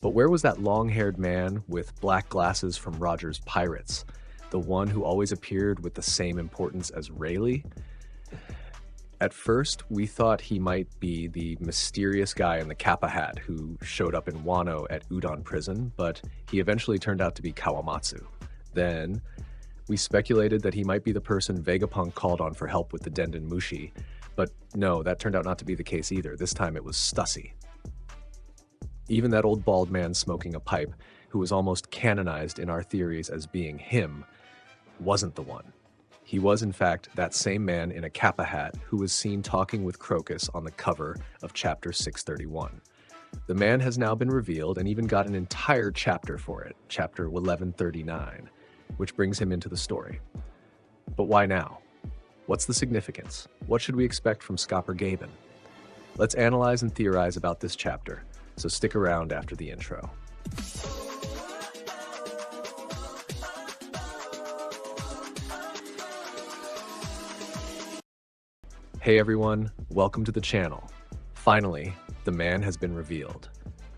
But where was that long-haired man with black glasses from Roger's Pirates? The one who always appeared with the same importance as Rayleigh? At first, we thought he might be the mysterious guy in the Kappa hat who showed up in Wano at Udon Prison, but he eventually turned out to be Kawamatsu. Then, we speculated that he might be the person Vegapunk called on for help with the Denden Mushi, but no, that turned out not to be the case either. This time it was Stussy. Even that old bald man smoking a pipe, who was almost canonized in our theories as being him, wasn't the one. He was, in fact, that same man in a Kappa hat who was seen talking with Crocus on the cover of chapter 631. The man has now been revealed and even got an entire chapter for it, chapter 1139, which brings him into the story. But why now? What's the significance? What should we expect from Scopper Gaban? Let's analyze and theorize about this chapter, so stick around after the intro. Hey everyone, welcome to the channel. Finally, the man has been revealed.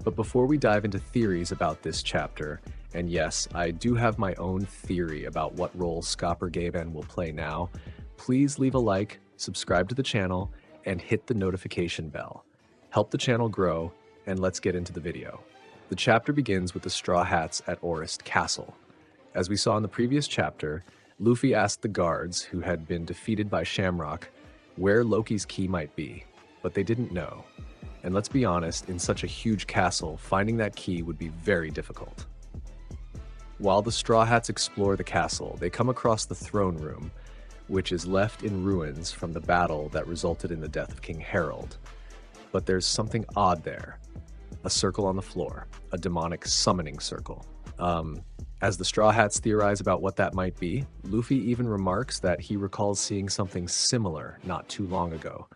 But before we dive into theories about this chapter, and yes, I do have my own theory about what role Scopper Gaban will play now, please leave a like, subscribe to the channel, and hit the notification bell. Help the channel grow, and let's get into the video. The chapter begins with the Straw Hats at Orist Castle. As we saw in the previous chapter, Luffy asked the guards, who had been defeated by Shamrock, where Loki's key might be, but they didn't know. And let's be honest, in such a huge castle, finding that key would be very difficult. While the Straw Hats explore the castle, they come across the throne room, which is left in ruins from the battle that resulted in the death of King Harold. But there's something odd there. A circle on the floor, a demonic summoning circle. As the Straw Hats theorize about what that might be, Luffy even remarks that he recalls seeing something similar not too long ago.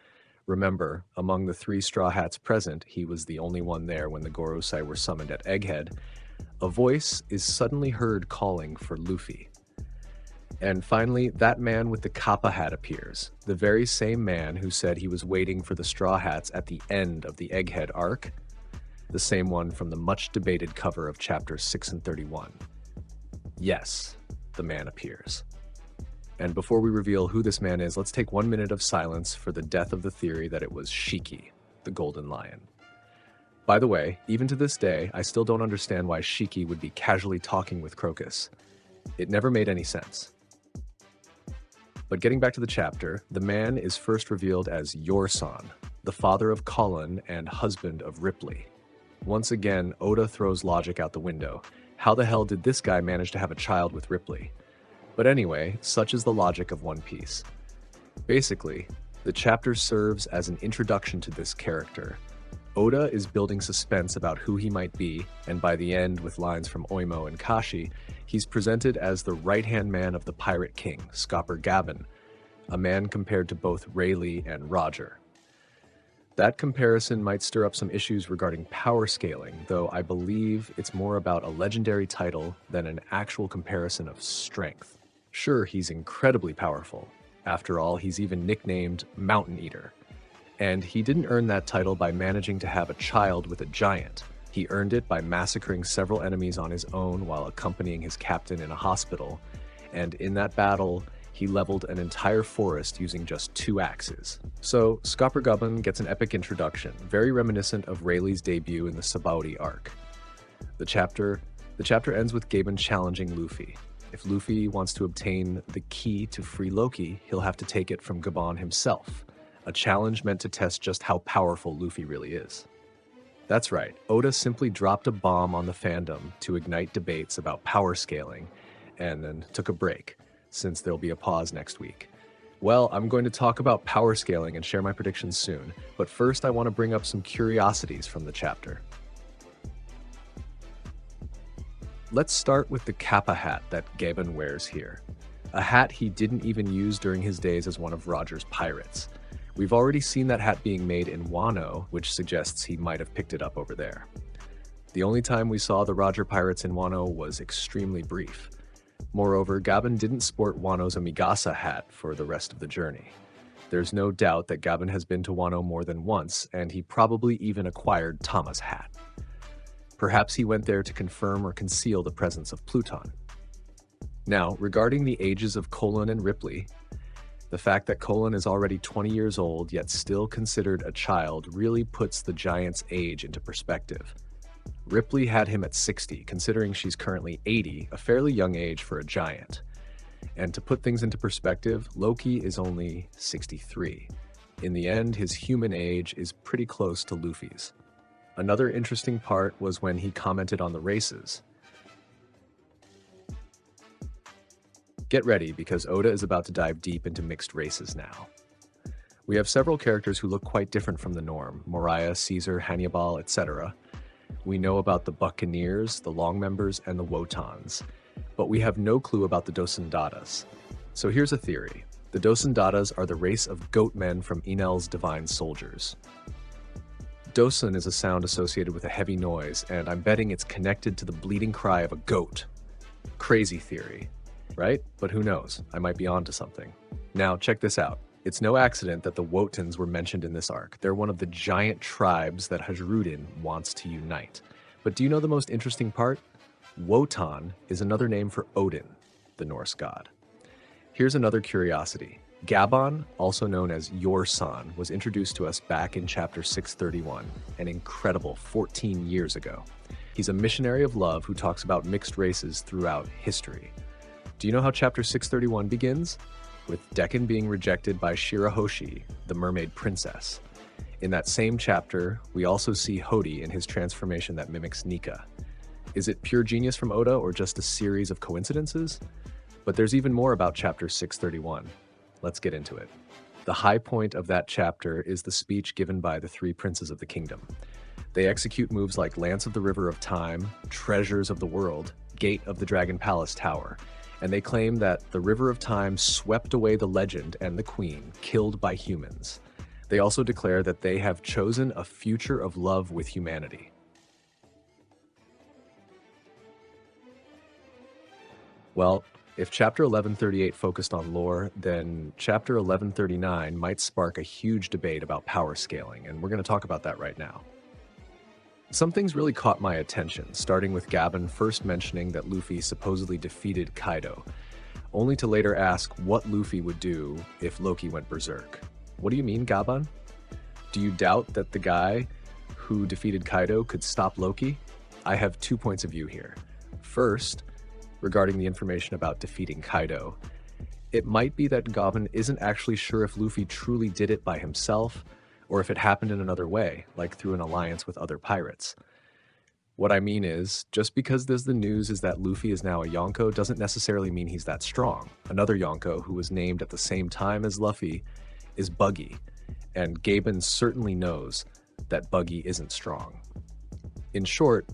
Remember, among the 3 Straw Hats present, he was the only one there when the Gorosei were summoned at Egghead. A voice is suddenly heard calling for Luffy. And finally, that man with the Kappa hat appears, the very same man who said he was waiting for the Straw Hats at the end of the Egghead arc, the same one from the much-debated cover of chapters 6 and 31. Yes, the man appears. And before we reveal who this man is, let's take 1 minute of silence for the death of the theory that it was Shiki, the Golden Lion. By the way, even to this day, I still don't understand why Shiki would be casually talking with Crocus. It never made any sense. But getting back to the chapter, the man is first revealed as Yorsan, the father of Colin and husband of Ripley. Once again, Oda throws logic out the window. How the hell did this guy manage to have a child with Ripley? But anyway, such is the logic of One Piece. Basically, the chapter serves as an introduction to this character. Oda is building suspense about who he might be, and by the end, with lines from Oimo and Kashi, he's presented as the right-hand man of the Pirate King, Scopper Gaban, a man compared to both Rayleigh and Roger. That comparison might stir up some issues regarding power scaling, though I believe it's more about a legendary title than an actual comparison of strength. Sure, he's incredibly powerful. After all, he's even nicknamed Mountain Eater. And he didn't earn that title by managing to have a child with a giant. He earned it by massacring several enemies on his own while accompanying his captain in a hospital. And in that battle, he leveled an entire forest using just 2 axes. So, Scopper Gaban gets an epic introduction, very reminiscent of Rayleigh's debut in the Sabaody arc. The chapter ends with Gaban challenging Luffy. If Luffy wants to obtain the key to free Loki, he'll have to take it from Gaban himself. A challenge meant to test just how powerful Luffy really is. That's right, Oda simply dropped a bomb on the fandom to ignite debates about power scaling, and then took a break, since there'll be a pause next week. Well, I'm going to talk about power scaling and share my predictions soon, but first I want to bring up some curiosities from the chapter. Let's start with the Kappa hat that Gaban wears here. A hat he didn't even use during his days as one of Roger's pirates. We've already seen that hat being made in Wano, which suggests he might have picked it up over there. The only time we saw the Roger pirates in Wano was extremely brief. Moreover, Gaban didn't sport Wano's Amigasa hat for the rest of the journey. There's no doubt that Gaban has been to Wano more than once, and he probably even acquired Tama's hat. Perhaps he went there to confirm or conceal the presence of Pluton. Now, regarding the ages of Colon and Ripley, the fact that Colon is already 20 years old yet still considered a child really puts the giant's age into perspective. Ripley had him at 60, considering she's currently 80, a fairly young age for a giant. And to put things into perspective, Loki is only 63. In the end, his human age is pretty close to Luffy's. Another interesting part was when he commented on the races. Get ready, because Oda is about to dive deep into mixed races now. We have several characters who look quite different from the norm: Moriah, Caesar, Hannibal, etc. We know about the Buccaneers, the Long Members, and the Wotans, but we have no clue about the Dosandatas. So here's a theory. The Dosandatas are the race of goat men from Enel's divine soldiers. Dosan is a sound associated with a heavy noise, and I'm betting it's connected to the bleating cry of a goat. Crazy theory, right? But who knows? I might be onto something. Now, check this out. It's no accident that the Wotans were mentioned in this arc. They're one of the giant tribes that Hajrudin wants to unite. But do you know the most interesting part? Wotan is another name for Odin, the Norse god. Here's another curiosity. Gaban, also known as Your Son, was introduced to us back in chapter 631, an incredible 14 years ago. He's a missionary of love who talks about mixed races throughout history. Do you know how chapter 631 begins? With Deccan being rejected by Shirahoshi, the mermaid princess. In that same chapter, we also see Hody in his transformation that mimics Nika. Is it pure genius from Oda or just a series of coincidences? But there's even more about chapter 631. Let's get into it. The high point of that chapter is the speech given by the three princes of the kingdom. They execute moves like Lance of the River of Time, Treasures of the World, Gate of the Dragon Palace Tower, and they claim that the River of Time swept away the legend and the queen, killed by humans. They also declare that they have chosen a future of love with humanity. Well, if chapter 1138 focused on lore, then chapter 1139 might spark a huge debate about power scaling, and we're going to talk about that right now. Some things really caught my attention, starting with Gaban first mentioning that Luffy supposedly defeated Kaido, only to later ask what Luffy would do if Loki went berserk. What do you mean, Gaban? Do you doubt that the guy who defeated Kaido could stop Loki? I have 2 points of view here. First, regarding the information about defeating Kaido, it might be that Gaban isn't actually sure if Luffy truly did it by himself, or if it happened in another way, like through an alliance with other pirates. What I mean is, just because there's the news is that Luffy is now a Yonko doesn't necessarily mean he's that strong. Another Yonko, who was named at the same time as Luffy, is Buggy, and Gaban certainly knows that Buggy isn't strong. In short,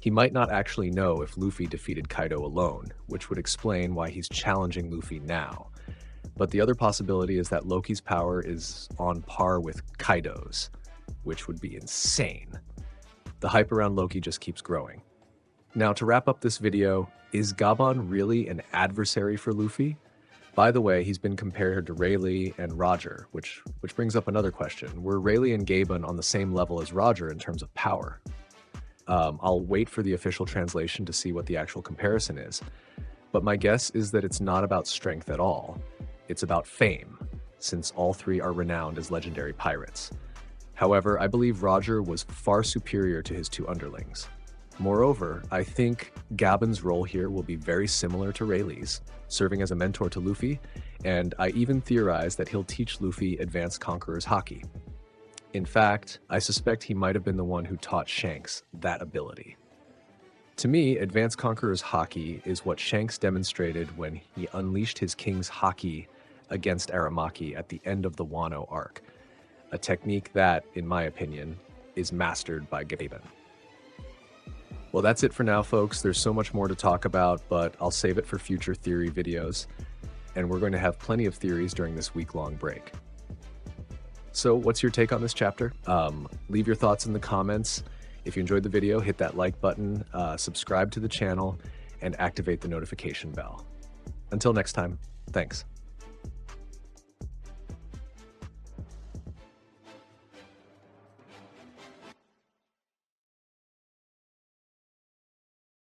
he might not actually know if Luffy defeated Kaido alone, which would explain why he's challenging Luffy now. But the other possibility is that Loki's power is on par with Kaido's, which would be insane. The hype around Loki just keeps growing. Now, to wrap up this video, is Gaban really an adversary for Luffy? By the way, he's been compared to Rayleigh and Roger, which brings up another question. Were Rayleigh and Gaban on the same level as Roger in terms of power? I'll wait for the official translation to see what the actual comparison is. But my guess is that it's not about strength at all. It's about fame, since all three are renowned as legendary pirates. However, I believe Roger was far superior to his two underlings. Moreover, I think Gaban's role here will be very similar to Rayleigh's, serving as a mentor to Luffy, and I even theorize that he'll teach Luffy Advanced Conqueror's Haki. In fact, I suspect he might have been the one who taught Shanks that ability. To me, Advanced Conqueror's Haki is what Shanks demonstrated when he unleashed his King's Haki against Aramaki at the end of the Wano arc, a technique that, in my opinion, is mastered by Gaban. Well, that's it for now, folks. There's so much more to talk about, but I'll save it for future theory videos, and we're going to have plenty of theories during this week-long break. So what's your take on this chapter? Leave your thoughts in the comments. If you enjoyed the video, hit that like button, subscribe to the channel, and activate the notification bell. Until next time, thanks.